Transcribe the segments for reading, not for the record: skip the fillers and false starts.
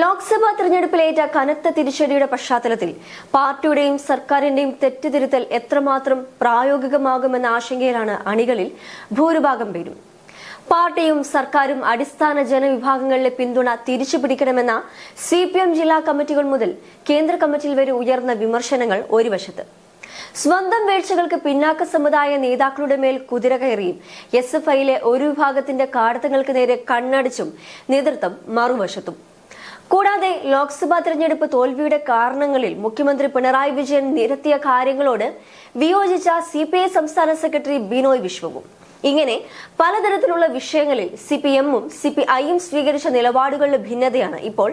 ലോക്സഭാ തെരഞ്ഞെടുപ്പിലേറ്റ കനത്ത തിരിച്ചടിയുടെ പശ്ചാത്തലത്തിൽ പാർട്ടിയുടെയും സർക്കാരിന്റെയും തെറ്റുതിരുത്തൽ എത്രമാത്രം പ്രായോഗികമാകുമെന്ന ആശങ്കയിലാണ് അണികളിൽ ഭൂരിഭാഗം പേരും. പാർട്ടിയും സർക്കാരും അടിസ്ഥാന ജനവിഭാഗങ്ങളിലെ പിന്തുണ തിരിച്ചുപിടിക്കണമെന്ന CPM ജില്ലാ കമ്മിറ്റികൾ മുതൽ കേന്ദ്ര കമ്മിറ്റിയിൽ വരെ ഉയർന്ന വിമർശനങ്ങൾ ഒരു വശത്ത്, സ്വന്തം വീഴ്ചകൾക്ക് പിന്നാക്ക സമുദായ നേതാക്കളുടെ മേൽ കുതിര കയറിയും SFIയിലെ ഒരു വിഭാഗത്തിന്റെ കാടത്തങ്ങൾക്ക് നേരെ കണ്ണടിച്ചും നേതൃത്വം മറുവശത്തും. കൂടാതെ ലോക്സഭാ തെരഞ്ഞെടുപ്പ് തോൽവിയുടെ കാരണങ്ങളിൽ മുഖ്യമന്ത്രി പിണറായി വിജയൻ നിരത്തിയ കാര്യങ്ങളോട് വിയോജിച്ച CPI സംസ്ഥാന സെക്രട്ടറി ബിനോയ് വിശ്വവും. ഇങ്ങനെ പലതരത്തിലുള്ള വിഷയങ്ങളിൽ CPMഉം CPIയും സ്വീകരിച്ച നിലപാടുകളുടെ ഭിന്നതയാണ് ഇപ്പോൾ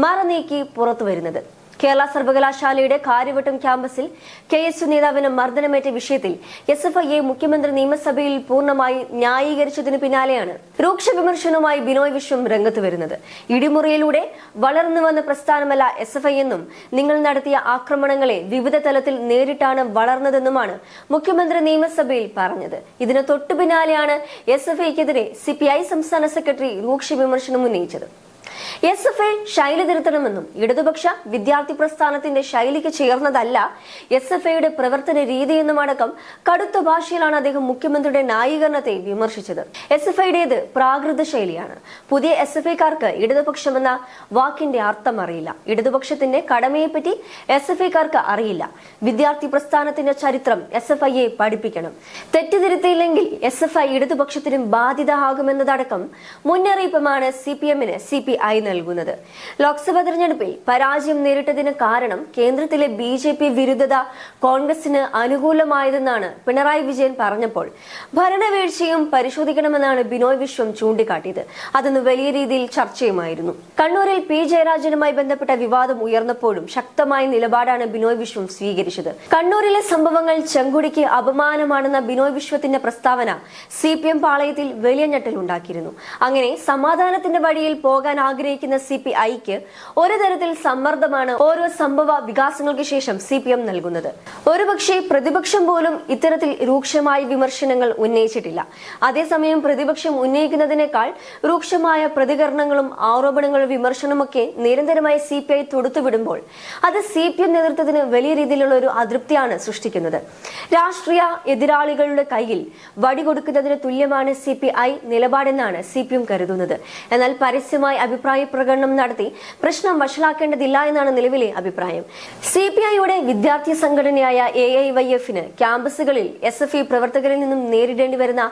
മറനീക്കി പുറത്തുവരുന്നത്. കേരള സർവകലാശാലയുടെ കാര്യവട്ടം ക്യാമ്പസിൽ KSU നേതാവിന് മർദ്ദനമേറ്റ വിഷയത്തിൽ SFIയെ മുഖ്യമന്ത്രി നിയമസഭയിൽ പൂർണ്ണമായി ന്യായീകരിച്ചതിന് പിന്നാലെയാണ് രൂക്ഷ വിമർശനവുമായി ബിനോയ് വിശ്വം രംഗത്ത് വരുന്നത്. ഇടിമുറിയിലൂടെ വളർന്നു വന്ന പ്രസ്ഥാനമല്ല SFI എന്നും നിങ്ങൾ നടത്തിയ ആക്രമണങ്ങളെ വിവിധ തലത്തിൽ നേരിട്ടാണ് വളർന്നതെന്നുമാണ് മുഖ്യമന്ത്രി നിയമസഭയിൽ പറഞ്ഞത്. ഇതിന് തൊട്ടു പിന്നാലെയാണ് SFIക്കെതിരെ CPI സംസ്ഥാന സെക്രട്ടറി രൂക്ഷ വിമർശനം ഉന്നയിച്ചത്. SFI ശൈലി തിരുത്തണമെന്നും ഇടതുപക്ഷ വിദ്യാർത്ഥി പ്രസ്ഥാനത്തിന്റെ ശൈലിക്ക് ചേർന്നതല്ല SFIയുടെ പ്രവർത്തന രീതിയെന്നുമടക്കം കടുത്ത ഭാഷയിലാണ് അദ്ദേഹം മുഖ്യമന്ത്രിയുടെ ന്യായീകരണത്തെ വിമർശിച്ചത്. SFIയുടേത് പ്രാകൃത ശൈലിയാണ്. പുതിയ SFIക്കാർക്ക് ഇടതുപക്ഷമെന്ന വാക്കിന്റെ അർത്ഥം അറിയില്ല. ഇടതുപക്ഷത്തിന്റെ കടമയെപ്പറ്റി SFIക്കാർക്ക് അറിയില്ല. വിദ്യാർത്ഥി പ്രസ്ഥാനത്തിന്റെ ചരിത്രം SFIയെ പഠിപ്പിക്കണം. തെറ്റുതിരുത്തിയില്ലെങ്കിൽ SFI ഇടതുപക്ഷത്തിനും ബാധ്യത ആകുമെന്നതടക്കം മുന്നറിയിപ്പുമാണ് CPMന് CPI നൽകുന്നത്. ലോക്സഭാ തെരഞ്ഞെടുപ്പിൽ പരാജയം നേരിട്ടതിന് കാരണം കേന്ദ്രത്തിലെ BJP വിരുദ്ധത കോൺഗ്രസിന് അനുകൂലമായതെന്നാണ് പിണറായി വിജയൻ പറഞ്ഞപ്പോൾ ഭരണവീഴ്ചയും പരിശോധിക്കണമെന്നാണ് ബിനോയ് വിശ്വം ചൂണ്ടിക്കാട്ടിയത്. അതൊന്ന് വലിയ രീതിയിൽ ചർച്ചയുമായിരുന്നു. കണ്ണൂരിൽ P ജയരാജനുമായി ബന്ധപ്പെട്ട വിവാദം ഉയർന്നപ്പോഴും ശക്തമായ നിലപാടാണ് ബിനോയ് വിശ്വം സ്വീകരിച്ചത്. കണ്ണൂരിലെ സംഭവങ്ങൾ ചെങ്കുടിക്ക് അപമാനമാണെന്ന ബിനോയ് വിശ്വത്തിന്റെ പ്രസ്താവന CPM പാളയത്തിൽ വലിയ ഞെട്ടലുണ്ടാക്കിയിരുന്നു. അങ്ങനെ സമാധാനത്തിന്റെ വഴിയിൽ പോകാൻ ആഗ്രഹിക്കുന്ന CPIക്ക് ഒരു തരത്തിൽ സമ്മർദ്ദമാണ് ഓരോ സംഭവ വികാസങ്ങൾക്ക് ശേഷം CPM നൽകുന്നത്. ഒരുപക്ഷെ പ്രതിപക്ഷം പോലും ഇത്തരത്തിൽ രൂക്ഷമായ വിമർശനങ്ങൾ ഉന്നയിച്ചിട്ടില്ല. അതേസമയം പ്രതിപക്ഷം ഉന്നയിക്കുന്നതിനേക്കാൾ രൂക്ഷമായ പ്രതികരണങ്ങളും ആരോപണങ്ങളും വിമർശനമൊക്കെ നിരന്തരമായി CPI തൊടുത്തുവിടുമ്പോൾ അത് CPM നേതൃത്വത്തിന് വലിയ രീതിയിലുള്ള ഒരു അതൃപ്തിയാണ് സൃഷ്ടിക്കുന്നത്. രാഷ്ട്രീയ എതിരാളികളുടെ കയ്യിൽ വടി കൊടുക്കുന്നതിന് തുല്യമാണ് CPI നിലപാടെന്നാണ് CPM കരുതുന്നത്. എന്നാൽ പരസ്യമായി അഭിപ്രായ പ്രകടനം നടത്തി പ്രശ്നം വഷളാക്കേണ്ടതില്ല എന്നാണ് നിലവിലെ അഭിപ്രായം. CPIയുടെ വിദ്യാർത്ഥി സംഘടനയായ AIYFന് ക്യാമ്പസുകളിൽ SFI പ്രവർത്തകരിൽ നിന്നും നേരിടേണ്ടി വരുന്ന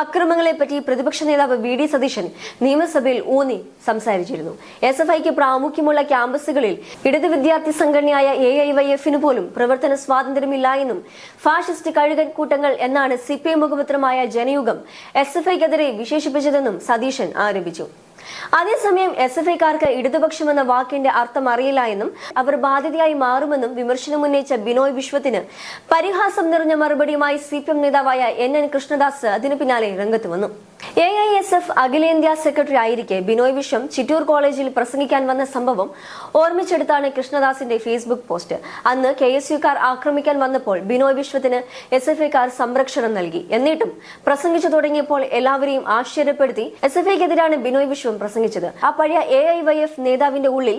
അക്രമങ്ങളെപ്പറ്റി പ്രതിപക്ഷ നേതാവ് VD സതീശൻ നിയമസഭയിൽ ഊന്നി സംസാരിച്ചിരുന്നു. SFIക്ക് പ്രാമുഖ്യമുള്ള ക്യാമ്പസുകളിൽ ഇടത് വിദ്യാർത്ഥി സംഘടനയായ AIYFന് പോലും പ്രവർത്തന സ്വാതന്ത്ര്യമില്ല എന്നും ഫാഷിസ്റ്റ് കഴുകൻ കൂട്ടങ്ങൾ എന്നാണ് CPI മുഖപത്രമായ ജനയുഗം SFIക്കെതിരെ വിശേഷിപ്പിച്ചതെന്നും സതീശൻ ആരോപിച്ചു. അതേസമയം SFIക്കാർക്ക് ഇടതുപക്ഷമെന്ന വാക്കിന്റെ അർത്ഥം അറിയില്ല എന്നും അവർ ബാധ്യതയായി മാറുമെന്നും വിമർശനം ഉന്നയിച്ച ബിനോയ് വിശ്വത്തിന് പരിഹാസം നിറഞ്ഞ മറുപടിയുമായി CPM നേതാവായ NN കൃഷ്ണദാസ് അതിനു പിന്നാലെ രംഗത്ത് വന്നു. AISF അഖിലേന്ത്യാ സെക്രട്ടറി ആയിരിക്കെ ബിനോയ് വിശ്വം ചിറ്റൂർ കോളേജിൽ പ്രസംഗിക്കാൻ വന്ന സംഭവം ഓർമ്മിച്ചെടുത്താണ് കൃഷ്ണദാസിന്റെ ഫേസ്ബുക്ക് പോസ്റ്റ്. അന്ന് KSUക്കാർ ആക്രമിക്കാൻ വന്നപ്പോൾ ബിനോയ് വിശ്വത്തിന് SFIക്കാർ സംരക്ഷണം നൽകി. എന്നിട്ടും പ്രസംഗിച്ചു തുടങ്ങിയപ്പോൾ എല്ലാവരെയും ആശ്ചര്യപ്പെടുത്തി SFIക്കെതിരാണ് ബിനോയ് വിശ്വം പ്രസംഗിച്ചത്. ആ പഴയ AIYF നേതാവിന്റെ ഉള്ളിൽ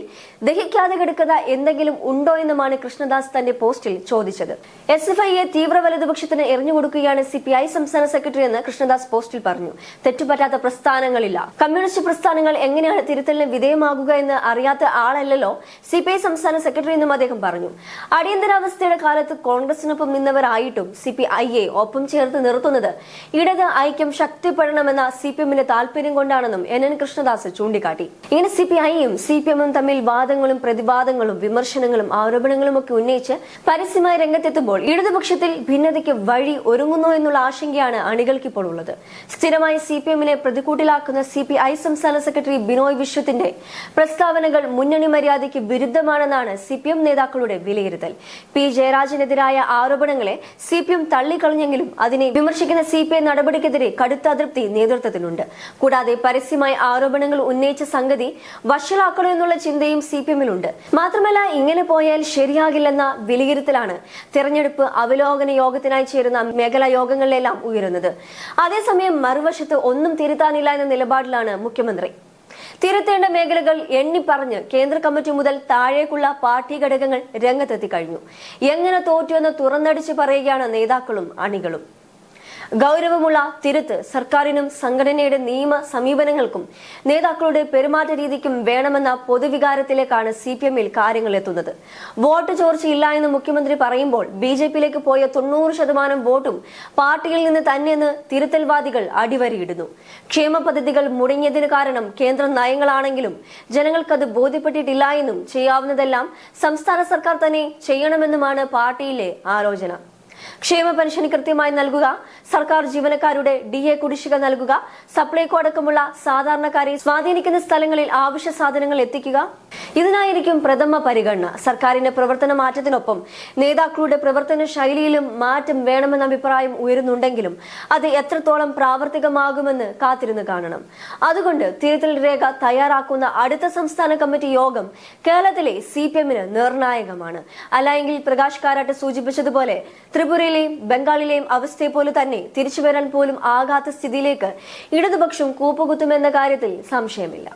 ദഹിക്കാതെ കിടക്കുന്ന എന്തെങ്കിലും ഉണ്ടോ എന്നുമാണ് കൃഷ്ണദാസ് തന്റെ പോസ്റ്റിൽ ചോദിച്ചത്. SFIയെ തീവ്ര വലതുപക്ഷത്തിന് എറിഞ്ഞുകൊടുക്കുകയാണ് CPI സംസ്ഥാന സെക്രട്ടറി എന്ന് കൃഷ്ണദാസ് പോസ്റ്റിൽ പറഞ്ഞു. തെറ്റുപറ്റാത്ത പ്രസ്ഥാനങ്ങളില്ല. കമ്മ്യൂണിസ്റ്റ് പ്രസ്ഥാനങ്ങൾ എങ്ങനെയാണ് തിരുത്തലിന് വിധേയമാകുക എന്ന് അറിയാത്ത ആളല്ലല്ലോ CPI സംസ്ഥാന സെക്രട്ടറി എന്നും അദ്ദേഹം പറഞ്ഞു. അടിയന്തരാവസ്ഥയുടെ കാലത്ത് കോൺഗ്രസിനൊപ്പം നിന്നവരായിട്ടും CPIയെ ഒപ്പം ചേർത്ത് നിർത്തുന്നത് ഇടത് ഐക്യം ശക്തിപ്പെടണമെന്ന CPMന്റെ താല്പര്യം കൊണ്ടാണെന്നും NN കൃഷ്ണദാസ് ചൂണ്ടിക്കാട്ടി. ഇങ്ങനെ CPIയും CPMഉം തമ്മിൽ വാദങ്ങളും പ്രതിവാദങ്ങളും വിമർശനങ്ങളും ആരോപണങ്ങളും ഒക്കെ ഉന്നയിച്ച് പരസ്യമായി രംഗത്തെത്തുമ്പോൾ ഇടതുപക്ഷത്തിൽ ഭിന്നതയ്ക്ക് വഴി ഒരുങ്ങുന്നു എന്നുള്ള ആശങ്കയാണ് അണികൾക്കിപ്പോൾ ഉള്ളത്. സ്ഥിരമായി CPMനെ പ്രതികൂട്ടിലാക്കുന്ന CPI സംസ്ഥാന സെക്രട്ടറി ബിനോയ് വിശ്വത്തിന്റെ പ്രസ്താവനകൾ മുന്നണി മര്യാദയ്ക്ക് വിരുദ്ധമാണെന്നാണ് CPM നേതാക്കളുടെ വിലയിരുത്തൽ. P ജയരാജനെതിരായ ആരോപണങ്ങളെ CPM തള്ളിക്കളഞ്ഞെങ്കിലും അതിനെ വിമർശിക്കുന്ന CPI നടപടിക്കെതിരെ കടുത്ത അതൃപ്തി നേതൃത്വത്തിനുണ്ട്. കൂടാതെ പരസ്യമായി ആരോപണങ്ങൾ ഉന്നയിച്ച സംഗതി വഷളാക്കണോ എന്നുള്ള ചിന്തയും CPMനുണ്ട്. മാത്രമല്ല ഇങ്ങനെ പോയാൽ ശരിയാകില്ലെന്ന വിലയിരുത്തലാണ് തെരഞ്ഞെടുപ്പ് അവലോകന യോഗത്തിനായി ചേരുന്ന മേഖലാ യോഗങ്ങളിലെല്ലാം ഉയരുന്നത്. അതേസമയം മറുവശത്ത് ഒന്നും തിരുത്താനില്ല എന്ന നിലപാടിലാണ് മുഖ്യമന്ത്രി. തിരുത്തേണ്ട മേഖലകൾ എണ്ണിപ്പറഞ്ഞ് കേന്ദ്ര കമ്മിറ്റി മുതൽ താഴേക്കുള്ള പാർട്ടി ഘടകങ്ങൾ രംഗത്തെത്തി കഴിഞ്ഞു. എങ്ങനെ തോറ്റുവെന്ന് തുറന്നടിച്ച് പറയുകയാണ് നേതാക്കളും അണികളും. ഗൗരവമുള്ള തിരുത്ത് സർക്കാരിനും സംഘടനയുടെ നിയമ സമീപനങ്ങൾക്കും നേതാക്കളുടെ പെരുമാറ്റ രീതിക്കും വേണമെന്ന പൊതുവികാരത്തിലേക്കാണ് CPM-ൽ കാര്യങ്ങൾ എത്തുന്നത്. വോട്ട് ചോർച്ചയില്ല എന്ന് മുഖ്യമന്ത്രി പറയുമ്പോൾ BJP-യിലേക്ക് പോയ 90% വോട്ടും പാർട്ടിയിൽ നിന്ന് തന്നെയെന്ന് തിരുത്തൽവാദികൾ അടിവരയിടുന്നു. ക്ഷേമ പദ്ധതികൾ മുടങ്ങിയതിന് കാരണം കേന്ദ്ര നയങ്ങളാണെങ്കിലും ജനങ്ങൾക്കത് ബോധ്യപ്പെട്ടിട്ടില്ല എന്നും ചെയ്യാവുന്നതെല്ലാം സംസ്ഥാന സർക്കാർ തന്നെ ചെയ്യണമെന്നുമാണ് പാർട്ടിയിലെ ആലോചന. ക്ഷേമ പെൻഷൻ കൃത്യമായി നൽകുക, സർക്കാർ ജീവനക്കാരുടെ DA കുടിശ്ശിക നൽകുക, സപ്ലൈകോ അടക്കമുള്ള സാധാരണക്കാരെ സ്വാധീനിക്കുന്ന സ്ഥലങ്ങളിൽ ആവശ്യ സാധനങ്ങൾ എത്തിക്കുക, ഇതിനായിരിക്കും പ്രഥമ പരിഗണന. സർക്കാരിന്റെ പ്രവർത്തന മാറ്റത്തിനൊപ്പം നേതാക്കളുടെ പ്രവർത്തന ശൈലിയിലും മാറ്റം വേണമെന്ന അഭിപ്രായം ഉയരുന്നുണ്ടെങ്കിലും അത് എത്രത്തോളം പ്രാവർത്തികമാകുമെന്ന് കാത്തിരുന്ന് കാണണം. അതുകൊണ്ട് തിരുത്തൽ രേഖ തയ്യാറാക്കുന്ന അടുത്ത സംസ്ഥാന കമ്മിറ്റി യോഗം കേരളത്തിലെ CPM-ന് നിർണായകമാണ്. അല്ലെങ്കിൽ പ്രകാശ് കാരാട്ട് സൂചിപ്പിച്ചതുപോലെ ത്രിപുരയിലെയും ബംഗാളിലെയും അവസ്ഥയെ പോലെ തന്നെ തിരിച്ചുവരാൻ പോലും ആകാത്ത സ്ഥിതിയിലേക്ക് ഇടതുപക്ഷം കൂപ്പുകുത്തുമെന്ന കാര്യത്തിൽ സംശയമില്ല.